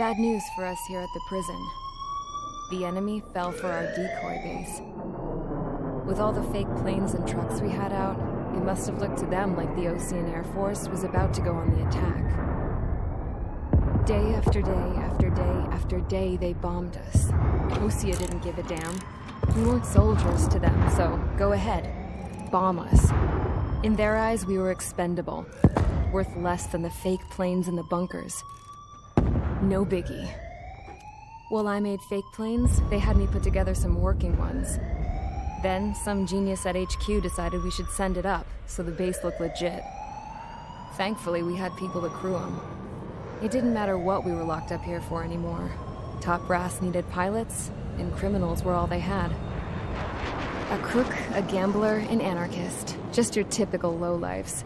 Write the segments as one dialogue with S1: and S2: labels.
S1: Bad news for us here at the prison. The enemy fell for our decoy base. With all the fake planes and trucks we had out, it must have looked to them like the Ocean Air Force was about to go on the attack. Day after day after day after day, they bombed us. Osea didn't give a damn. We weren't soldiers to them, so go ahead. Bomb us. In their eyes, we were expendable. Worth less than the fake planes in the bunkers. No biggie. While I made fake planes, they had me put together some working ones. Then, some genius at HQ decided we should send it up, so the base looked legit. Thankfully, we had people to crew them. It didn't matter what we were locked up here for anymore. Top brass needed pilots, and criminals were all they had. A crook, a gambler, an anarchist. Just your typical lowlifes.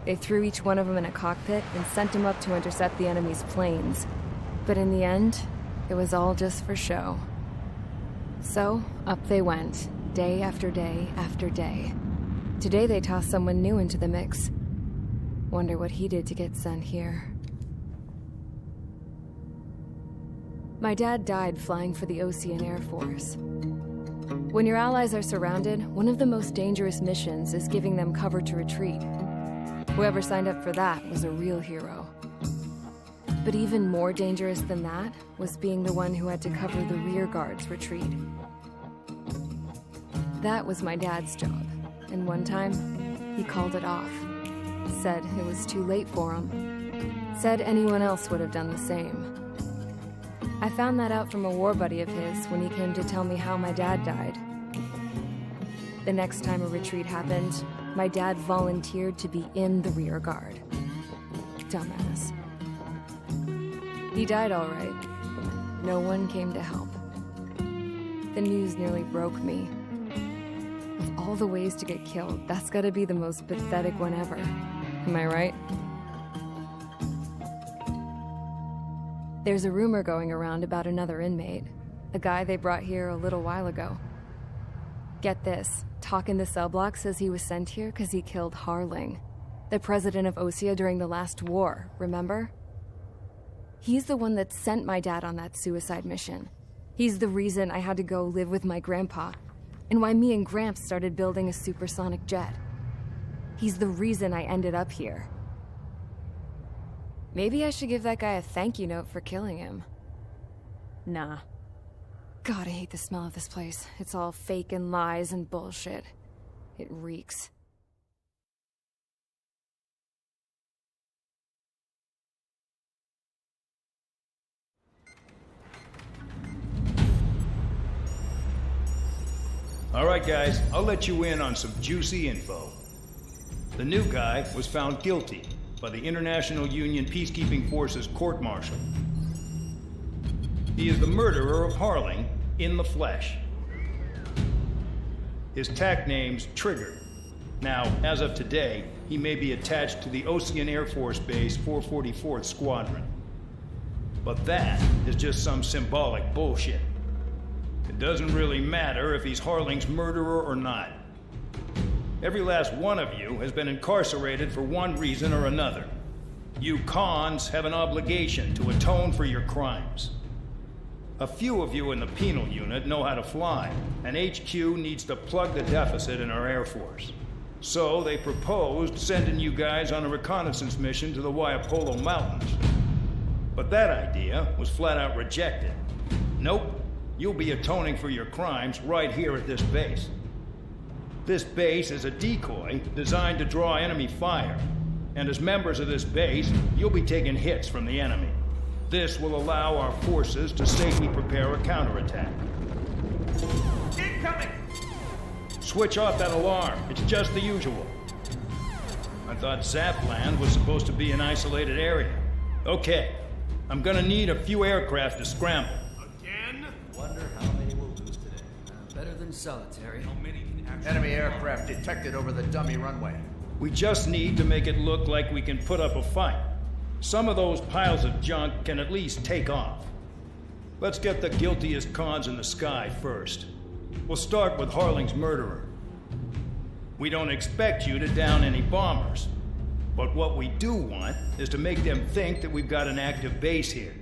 S1: They threw each one of them in a cockpit and sent them up to intercept the enemy's planes. But in the end, it was all just for show. So, up they went, day after day after day. Today they tossed someone new into the mix. Wonder what he did to get sent here. My dad died flying for the Ocean Air Force. When your allies are surrounded, one of the most dangerous missions is giving them cover to retreat. Whoever signed up for that was a real hero. But even more dangerous than that was being the one who had to cover the rear guard's retreat. That was my dad's job, and one time, he called it off. Said it was too late for him. Said anyone else would have done the same. I found that out from a war buddy of his when he came to tell me how my dad died. The next time a retreat happened, my dad volunteered to be in the rear guard. Dumbass. He died all right. No one came to help. The news nearly broke me. Of all the ways to get killed, that's gotta be the most pathetic one ever. Am I right? There's a rumor going around about another inmate. A guy they brought here a little while ago. Get this, talk in the cell block says he was sent here because he killed Harling, the president of Osea during the last war, remember? He's the one that sent my dad on that suicide mission. He's the reason I had to go live with my grandpa, and why me and Gramps started building a supersonic jet. He's the reason I ended up here. Maybe I should give that guy a thank you note for killing him. Nah. God, I hate the smell of this place. It's all fake and lies and bullshit. It reeks.
S2: All right, guys, I'll let you in on some juicy info. The new guy was found guilty by the International Union Peacekeeping Forces court-martial. He is the murderer of Harling in the flesh. His tack name's Trigger. Now, as of today, he may be attached to the Ocean Air Force Base 444th Squadron. But that is just some symbolic bullshit. It doesn't really matter if he's Harling's murderer or not. Every last one of you has been incarcerated for one reason or another. You cons have an obligation to atone for your crimes. A few of you in the penal unit know how to fly, and HQ needs to plug the deficit in our Air Force. So they proposed sending you guys on a reconnaissance mission to the Waiapolo Mountains. But that idea was flat out rejected. Nope. You'll be atoning for your crimes right here at this base. This base is a decoy designed to draw enemy fire. And as members of this base, you'll be taking hits from the enemy. This will allow our forces to safely prepare a counterattack.
S3: Incoming!
S2: Switch off that alarm. It's just the usual. I thought Zapland was supposed to be an isolated area. Okay, I'm gonna need a few aircraft to scramble.
S3: Wonder how many we'll lose today.
S4: Better than solitary.
S3: How many can actually... Enemy aircraft detected over the dummy runway.
S2: We just need to make it look like we can put up a fight. Some of those piles of junk can at least take off. Let's get the guiltiest cons in the sky first. We'll start with Harling's murderer. We don't expect you to down any bombers. But what we do want is to make them think that we've got an active base here.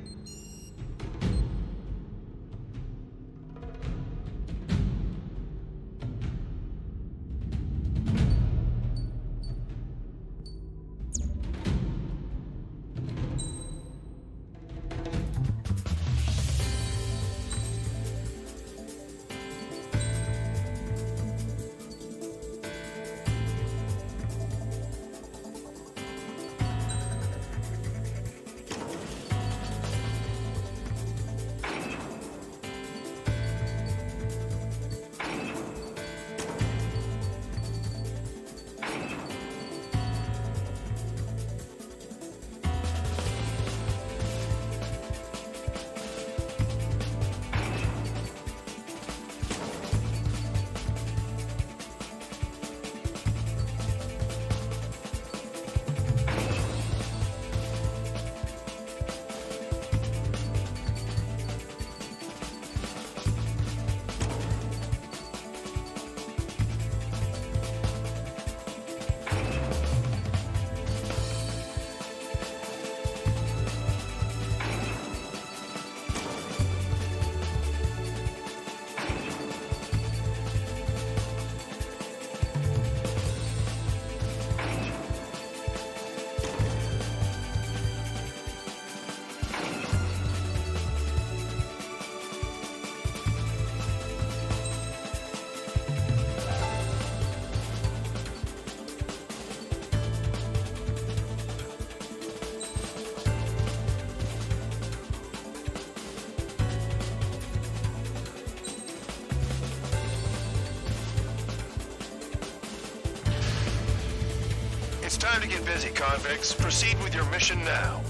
S5: It's time to get busy, convicts. Proceed with your mission now.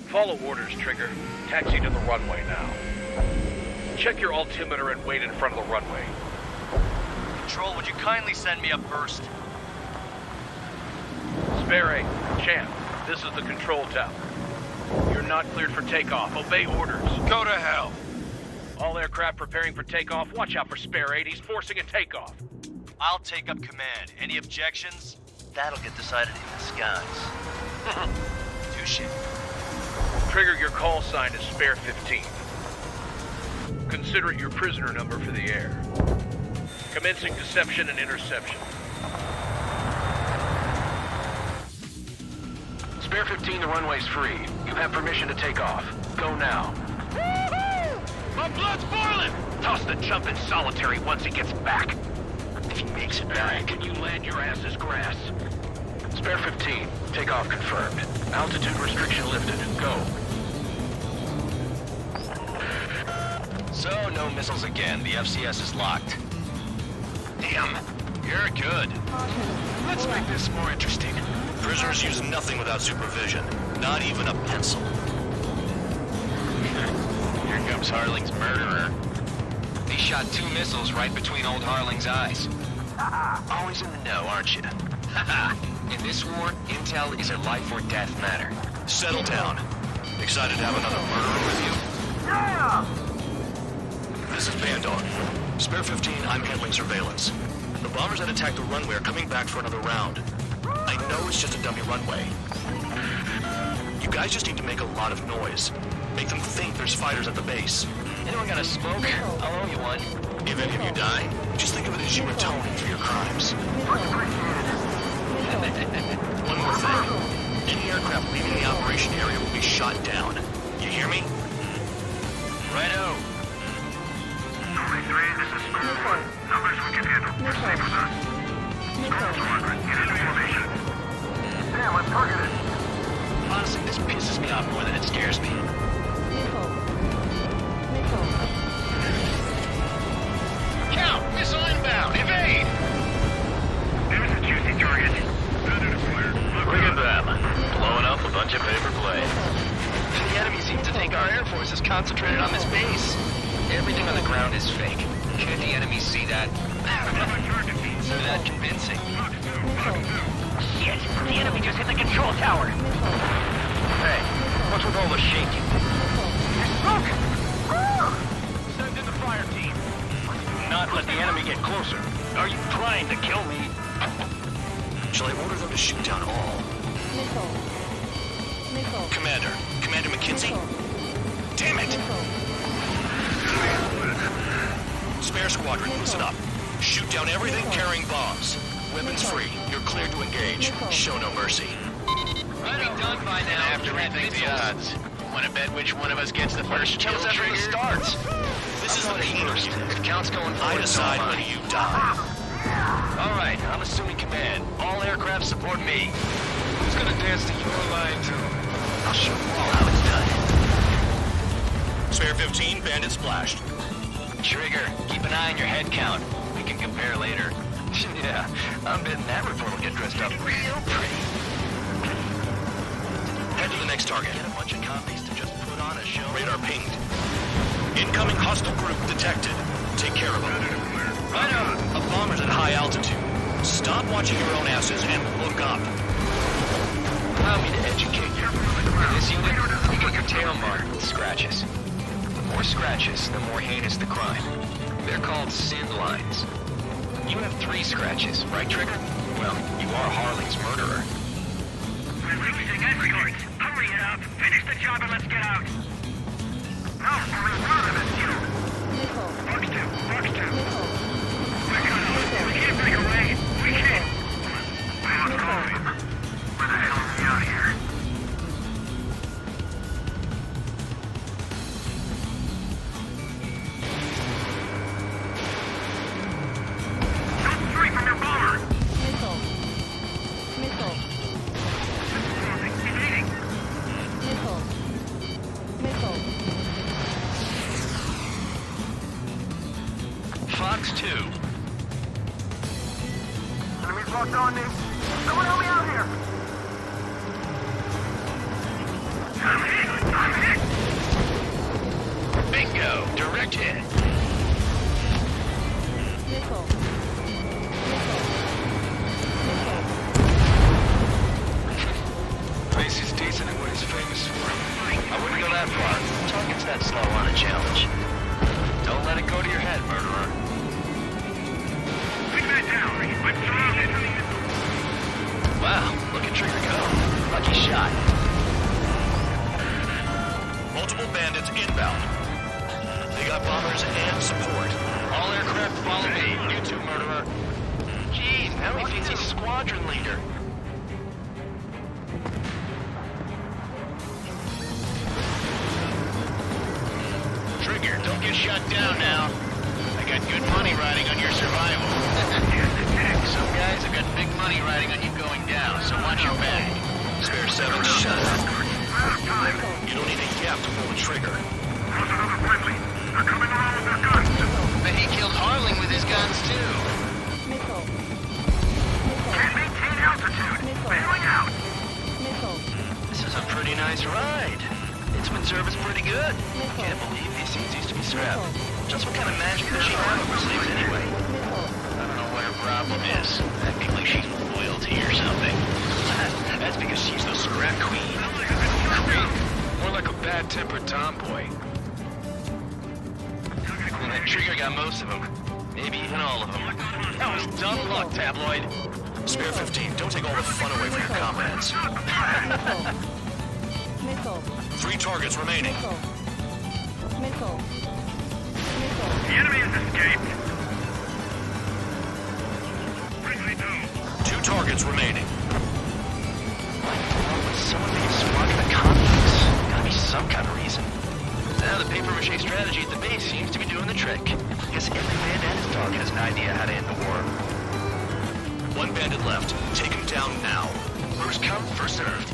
S6: Follow orders, Trigger. Taxi to the runway now. Check your altimeter and wait in front of the runway.
S7: Control, would you kindly send me up first?
S6: Spare A, Champ, this is the control tower. You're not cleared for takeoff. Obey orders.
S5: Go to hell.
S6: All aircraft preparing for takeoff. Watch out for Spare 8. He's forcing a takeoff.
S7: I'll take up command. Any objections? That'll get decided in the skies. Touche.
S6: Trigger, your call sign is Spare 15. Consider it your prisoner number for the air. Commencing deception and interception. Spare 15, the runway's free. You have permission to take off. Go now. Woohoo! My blood's boiling! Toss the chump in solitary once he gets back. If he makes it back, and you land your ass as grass. Spare 15, takeoff confirmed. Altitude restriction lifted. Go.
S7: So, no missiles again. The FCS is locked. Damn, you're good.
S5: Let's make this more interesting. Prisoners use nothing without supervision. Not even a pencil.
S7: Here comes Harling's murderer. He shot 2 missiles right between old Harling's eyes. Always in the know, aren't you? In this war, intel is a life or death matter.
S5: Settle down. Excited to have another murderer with you?
S3: Yeah!
S5: This is Bandog. Spare 15, I'm handling surveillance. The bombers that attacked the runway are coming back for another round. I know it's just a dummy runway. You guys just need to make a lot of noise. Make them think there's fighters at the base.
S7: Anyone got a smoke? I'll owe you one.
S5: If any of you die, just think of it as you atoning for your crimes. One more thing. Any aircraft leaving the operation area will be shot down. You hear me?
S7: Righto.
S8: This is Squad 1. Numbers we can handle. Proceed with us. Squad Squadron, get into formation. Damn, I'm targeted.
S7: Honestly, this pisses me off more than it scares me. Count! Missile inbound! Evade!
S8: There's a juicy target.
S7: Look at them. Blowing up a bunch of paper planes. The enemy seems to think our Air Force is concentrated on this base. Everything on the ground is fake. Can't the enemy see that? So that convincing.
S8: Shit! The enemy just hit the control tower!
S6: Hey, what's with all the shaking?
S8: Look!
S6: Send in the fire team. Not let the enemy get closer. Are you trying to kill me?
S5: Shall I order them to shoot down all? Commander McKinsey? Damn it! Spare Squadron, listen up. Shoot down everything carrying bombs. Weapons free. You're cleared to engage. Show no mercy.
S7: Might be done by now. Have to rethink the odds. Want to bet which one of us gets the first kill after it starts?
S5: This is the first.
S7: If count's going
S5: I
S7: forward,
S5: decide
S7: so am
S5: when
S7: I.
S5: you die.
S7: All right, I'm assuming command. All aircraft support me. Who's gonna dance to your line too? I'll show you all how it's done.
S5: Spare 15, bandit splashed.
S7: Trigger, keep an eye on your head count. We can compare later. Yeah, I'm betting that report will get dressed up real pretty.
S5: Head to the next target.
S7: Get a bunch of convicts to just put on a show.
S5: Radar pinged. Incoming hostile group detected. Take care of them.
S7: Right up.
S5: A bomber's at high altitude. Stop watching your own asses and look up.
S7: Allow me to educate you. In this unit, you get your tail marked with scratches. The more scratches, the more heinous the crime. They're called sin lines. You have 3 scratches, right, Trigger? Well, you are Harling's murderer.
S8: We're reaching escorts. Hurry it up. Finish the job and let's get out. No, we're in this, you. Box 2. We're cut off. We can't break away. We can't. We must call him. Where the hell is he out here? fuck's on me? Someone help me out here! I'm hit!
S6: Bingo! Direct hit.
S1: Nickel.
S7: Place is decent at what he's famous for.
S6: I wouldn't go that far. Target's that slow on a challenge. Don't let it go to your head, murderer.
S8: Bring that down! I'm surrounded!
S6: Wow, look at Trigger go. Lucky shot.
S5: Multiple bandits inbound. They got bombers and support.
S6: All aircraft follow me. You too, murderer. Jeez, now he thinks he's squadron leader. Trigger, don't get shut down now. I got good money riding on your survival. Some guys have got big money riding on you going down, so watch your back.
S5: Spare 7, shut up. You don't need a gap to pull the trigger.
S8: There's another friendly. They're coming around with their guns.
S6: But he killed Harling with his guns, too.
S8: Can't maintain altitude. Bailing out.
S6: This is a pretty nice ride. Instrument service pretty good. Can't believe these things used to be strapped. Just what kind of magic does she have up her sleeves anyway? I don't know what her problem is. Acting like she's royalty or something. That's because she's the scrap queen.
S7: Queen? More like a bad-tempered tomboy.
S6: And that Trigger got most of them. Maybe even all of them. That was dumb luck, Tabloid.
S5: Spare 15, don't take all the fun away from your comrades. 3 targets remaining.
S8: The enemy has escaped. Friendly down.
S5: 2 targets remaining.
S6: Someone made a squadron of convicts. Gotta be some kind of reason. Now the paper-mache strategy at the base seems to be doing the trick. Guess every man and his dog has an idea how to end the war.
S5: 1 bandit left. Take him down now.
S6: First come, first served.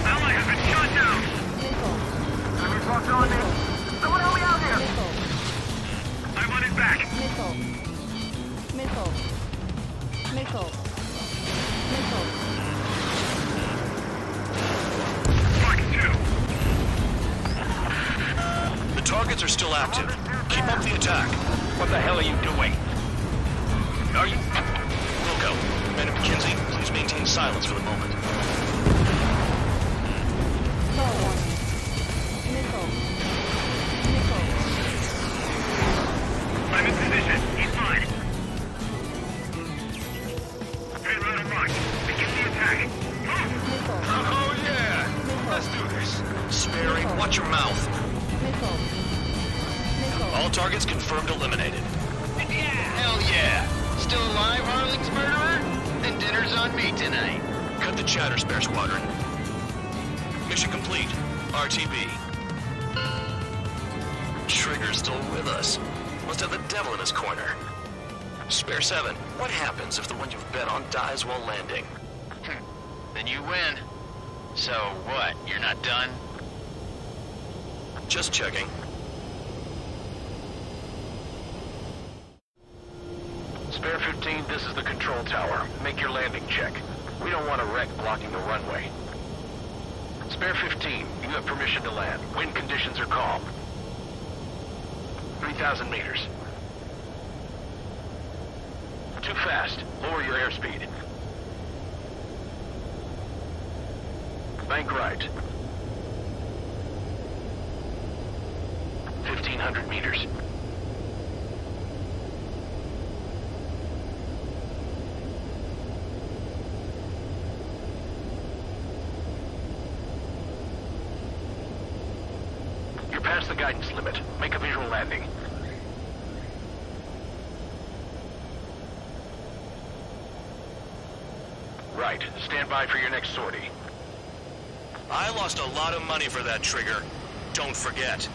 S8: Ally has been shot down. Enemy fuck's on me. Someone help me out here. I want it back. Fuck two.
S5: The targets are still active. Keep up the attack.
S6: What the hell are you doing? Are you...
S5: Wilco, Man of McKinsey, please maintain silence for the moment.
S8: I'm in position. He's mine. Payload and march. Begin the attack. Move!
S7: Oh, yeah! Let's do this.
S5: Sparing, watch your mouth. All targets confirmed eliminated.
S6: Hell yeah! Still alive, Harling's murderer? Then dinner's on me tonight.
S5: Cut the chatter, Spare Squadron. Mission complete. RTB. Trigger's still with us. Must have the devil in his corner. Spare 7, what happens if the one you've bet on dies while landing?
S6: Then you win. So what, you're not done?
S5: Just checking.
S6: Spare 15, this is the control tower. Make your landing check. We don't want a wreck blocking the runway. Spare 15, you have permission to land. Wind conditions are calm. 3,000 meters. Too fast. Lower your airspeed. Bank right. 1,500 meters. You're past the guidance limit. Make a visual landing. Right. Stand by for your next sortie.
S5: I lost a lot of money for that Trigger. Don't forget.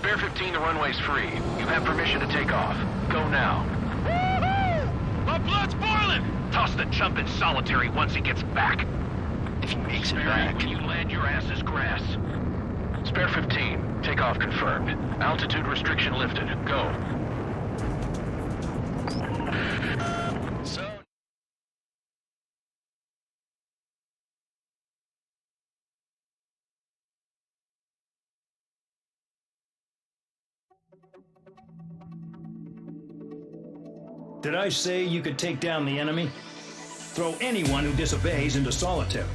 S6: Spare 15, the runway's free. You have permission to take off. Go now.
S8: My blood's boiling!
S6: Toss the chump in solitary once he gets back.
S7: If he makes it
S6: Barry,
S7: back.
S6: when you land, your ass is grass. Spare 15. Takeoff confirmed. Altitude restriction lifted. Go.
S7: So...
S2: Did I say you could take down the enemy? Throw anyone who disobeys into solitary.